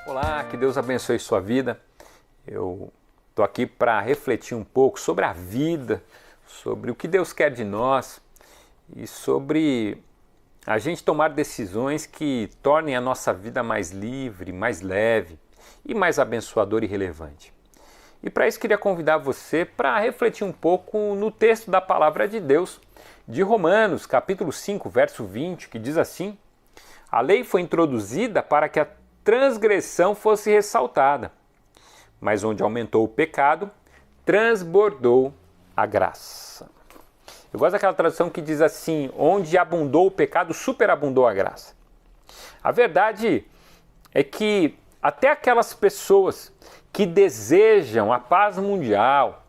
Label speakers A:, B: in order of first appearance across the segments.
A: Olá, que Deus abençoe sua vida. Eu estou aqui para refletir um pouco sobre a vida, sobre o que Deus quer de nós e sobre a gente tomar decisões que tornem a nossa vida mais livre, mais leve e mais abençoadora e relevante. E para isso queria convidar você para refletir um pouco no texto da Palavra de Deus, de Romanos, capítulo 5, verso 20, que diz assim: a lei foi introduzida para que a transgressão fosse ressaltada, mas onde aumentou o pecado, transbordou a graça. Eu gosto daquela tradução que diz assim: onde abundou o pecado, superabundou a graça. A verdade é que até aquelas pessoas que desejam a paz mundial,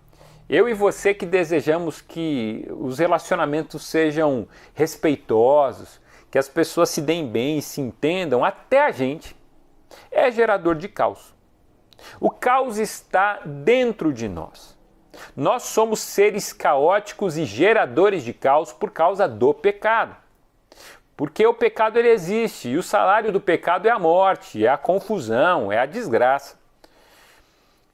A: eu e você que desejamos que os relacionamentos sejam respeitosos, que as pessoas se deem bem e se entendam, até a gente é gerador de caos. O caos está dentro de nós. Nós somos seres caóticos e geradores de caos por causa do pecado. Porque o pecado ele existe e o salário do pecado é a morte, é a confusão, é a desgraça.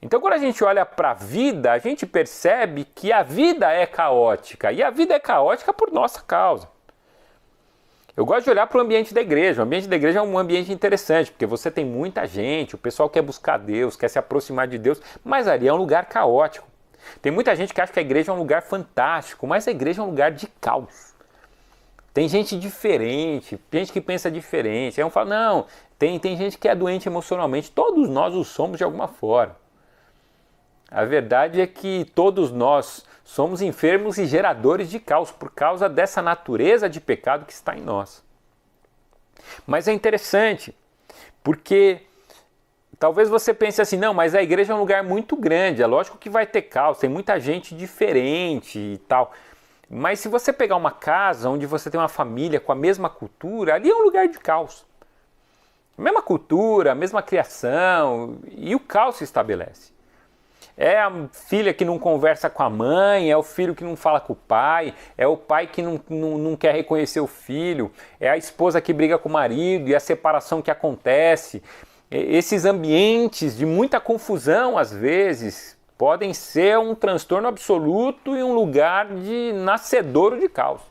A: Então quando a gente olha para a vida, a gente percebe que a vida é caótica e a vida é caótica por nossa causa. Eu gosto de olhar para o ambiente da igreja. O ambiente da igreja é um ambiente interessante, porque você tem muita gente, o pessoal quer buscar Deus, quer se aproximar de Deus, mas ali é um lugar caótico. Tem muita gente que acha que a igreja é um lugar fantástico, mas a igreja é um lugar de caos. Tem gente diferente, gente que pensa diferente. Aí um fala, não, tem gente que é doente emocionalmente, todos nós o somos de alguma forma. A verdade é que todos nós somos enfermos e geradores de caos por causa dessa natureza de pecado que está em nós. Mas é interessante, porque talvez você pense assim, não, mas a igreja é um lugar muito grande, é lógico que vai ter caos, tem muita gente diferente e tal. Mas se você pegar uma casa onde você tem uma família com a mesma cultura, ali é um lugar de caos. A mesma cultura, a mesma criação, e o caos se estabelece. É a filha que não conversa com a mãe, é o filho que não fala com o pai, é o pai que não quer reconhecer o filho, é a esposa que briga com o marido e a separação que acontece. Esses ambientes de muita confusão, às vezes, podem ser um transtorno absoluto e um lugar de nascedouro de caos.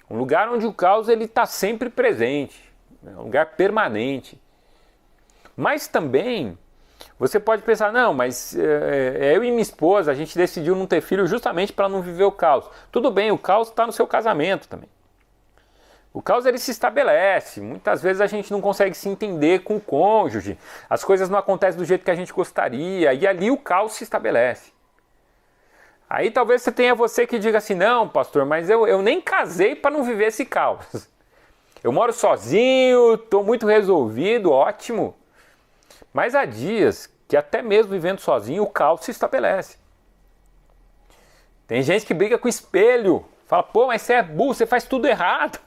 A: Um lugar onde o caos está sempre presente, um lugar permanente. Mas também você pode pensar, não, mas eu e minha esposa, a gente decidiu não ter filho justamente para não viver o caos. Tudo bem, o caos está no seu casamento também. O caos ele se estabelece, muitas vezes a gente não consegue se entender com o cônjuge, as coisas não acontecem do jeito que a gente gostaria, e ali o caos se estabelece. Aí talvez você que diga assim, não, pastor, mas eu nem casei para não viver esse caos. Eu moro sozinho, estou muito resolvido, ótimo. Mas há dias que até mesmo vivendo sozinho o caos se estabelece. Tem gente que briga com o espelho, fala, pô, mas você é burro, você faz tudo errado.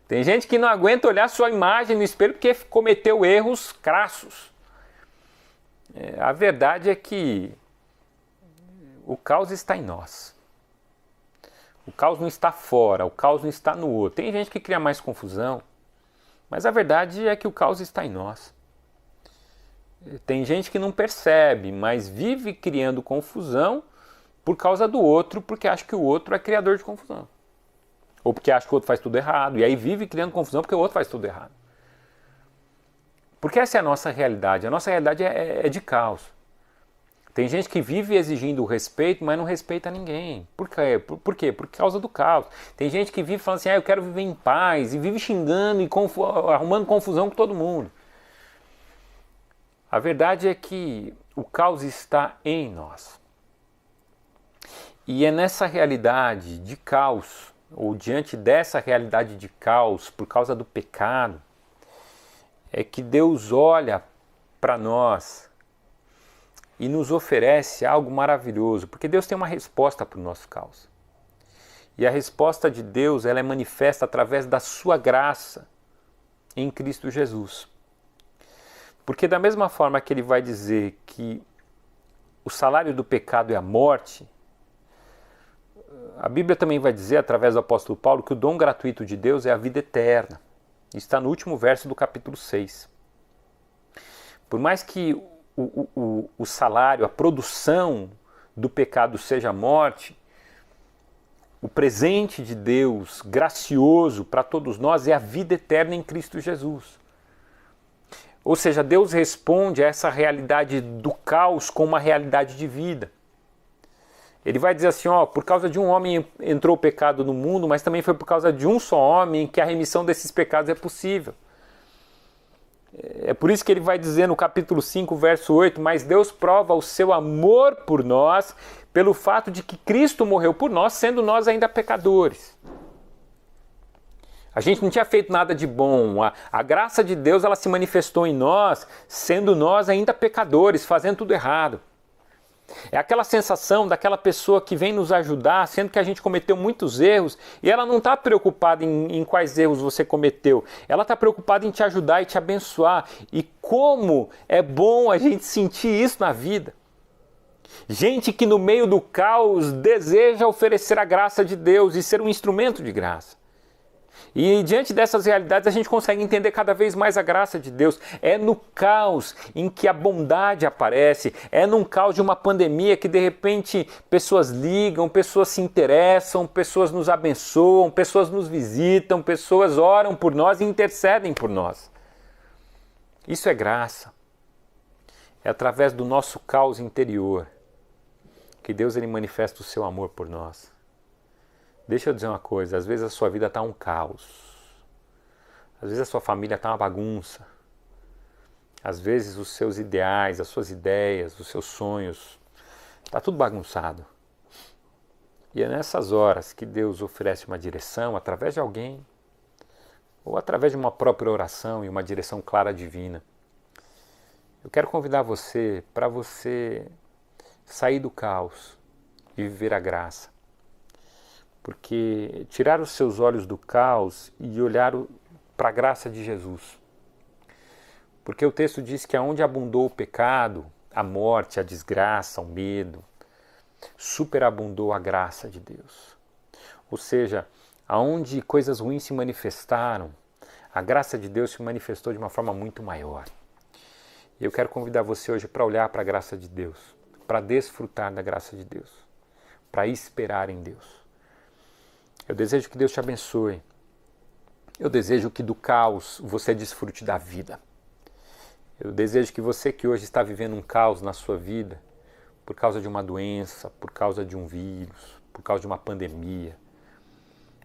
A: Tem gente que não aguenta olhar sua imagem no espelho porque cometeu erros crassos. A verdade é que o caos está em nós. O caos não está fora, o caos não está no outro. Tem gente que cria mais confusão, mas a verdade é que o caos está em nós. Tem gente que não percebe, mas vive criando confusão por causa do outro, porque acha que o outro é criador de confusão. Ou porque acha que o outro faz tudo errado, e aí vive criando confusão porque o outro faz tudo errado. Porque essa é a nossa realidade. A nossa realidade é de caos. Tem gente que vive exigindo o respeito, mas não respeita ninguém. Por quê? Por quê? Por causa do caos. Tem gente que vive falando assim, eu quero viver em paz, e vive xingando e arrumando confusão com todo mundo. A verdade é que o caos está em nós. E é nessa realidade de caos, ou diante dessa realidade de caos, por causa do pecado, é que Deus olha para nós e nos oferece algo maravilhoso, porque Deus tem uma resposta para o nosso caos. E a resposta de Deus, ela é manifesta através da sua graça em Cristo Jesus. Porque da mesma forma que ele vai dizer que o salário do pecado é a morte, a Bíblia também vai dizer, através do apóstolo Paulo, que o dom gratuito de Deus é a vida eterna. Isso está no último verso do capítulo 6. Por mais que o salário, a produção do pecado seja a morte, o presente de Deus, gracioso para todos nós, é a vida eterna em Cristo Jesus. Ou seja, Deus responde a essa realidade do caos com uma realidade de vida. Ele vai dizer assim, por causa de um homem entrou o pecado no mundo, mas também foi por causa de um só homem que a remissão desses pecados é possível. É por isso que ele vai dizer no capítulo 5, verso 8, mas Deus prova o seu amor por nós pelo fato de que Cristo morreu por nós, sendo nós ainda pecadores. A gente não tinha feito nada de bom. A graça de Deus, ela se manifestou em nós, sendo nós ainda pecadores, fazendo tudo errado. É aquela sensação daquela pessoa que vem nos ajudar, sendo que a gente cometeu muitos erros, e ela não está preocupada em quais erros você cometeu. Ela está preocupada em te ajudar e te abençoar. E como é bom a gente sentir isso na vida. Gente que no meio do caos deseja oferecer a graça de Deus e ser um instrumento de graça. E diante dessas realidades a gente consegue entender cada vez mais a graça de Deus. É no caos em que a bondade aparece, é num caos de uma pandemia que de repente pessoas ligam, pessoas se interessam, pessoas nos abençoam, pessoas nos visitam, pessoas oram por nós e intercedem por nós. Isso é graça. É através do nosso caos interior que Deus ele manifesta o seu amor por nós. Deixa eu dizer uma coisa, às vezes a sua vida está um caos. Às vezes a sua família está uma bagunça. Às vezes os seus ideais, as suas ideias, os seus sonhos, está tudo bagunçado. E é nessas horas que Deus oferece uma direção através de alguém, ou através de uma própria oração e uma direção clara divina. Eu quero convidar você para você sair do caos e viver a graça. Porque tirar os seus olhos do caos e olhar para a graça de Jesus. Porque o texto diz que aonde abundou o pecado, a morte, a desgraça, o medo, superabundou a graça de Deus. Ou seja, aonde coisas ruins se manifestaram, a graça de Deus se manifestou de uma forma muito maior. E eu quero convidar você hoje para olhar para a graça de Deus, para desfrutar da graça de Deus, para esperar em Deus. Eu desejo que Deus te abençoe. Eu desejo que do caos você desfrute da vida. Eu desejo que você que hoje está vivendo um caos na sua vida, por causa de uma doença, por causa de um vírus, por causa de uma pandemia,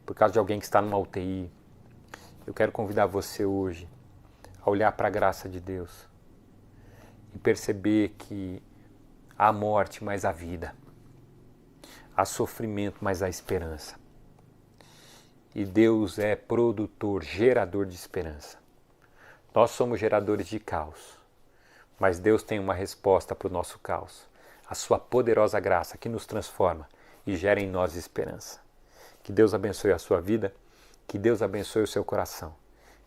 A: por causa de alguém que está numa UTI, eu quero convidar você hoje a olhar para a graça de Deus e perceber que há morte, mas há vida. Há sofrimento, mas há esperança. E Deus é produtor, gerador de esperança. Nós somos geradores de caos, mas Deus tem uma resposta para o nosso caos. A sua poderosa graça que nos transforma e gera em nós esperança. Que Deus abençoe a sua vida, que Deus abençoe o seu coração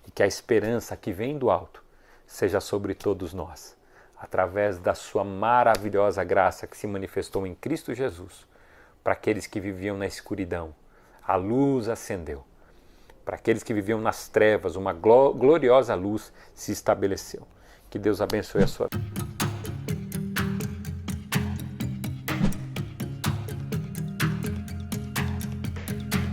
A: e que a esperança que vem do alto seja sobre todos nós, através da sua maravilhosa graça que se manifestou em Cristo Jesus, para aqueles que viviam na escuridão. A luz acendeu. Para aqueles que viviam nas trevas, uma gloriosa luz se estabeleceu. Que Deus abençoe a sua vida.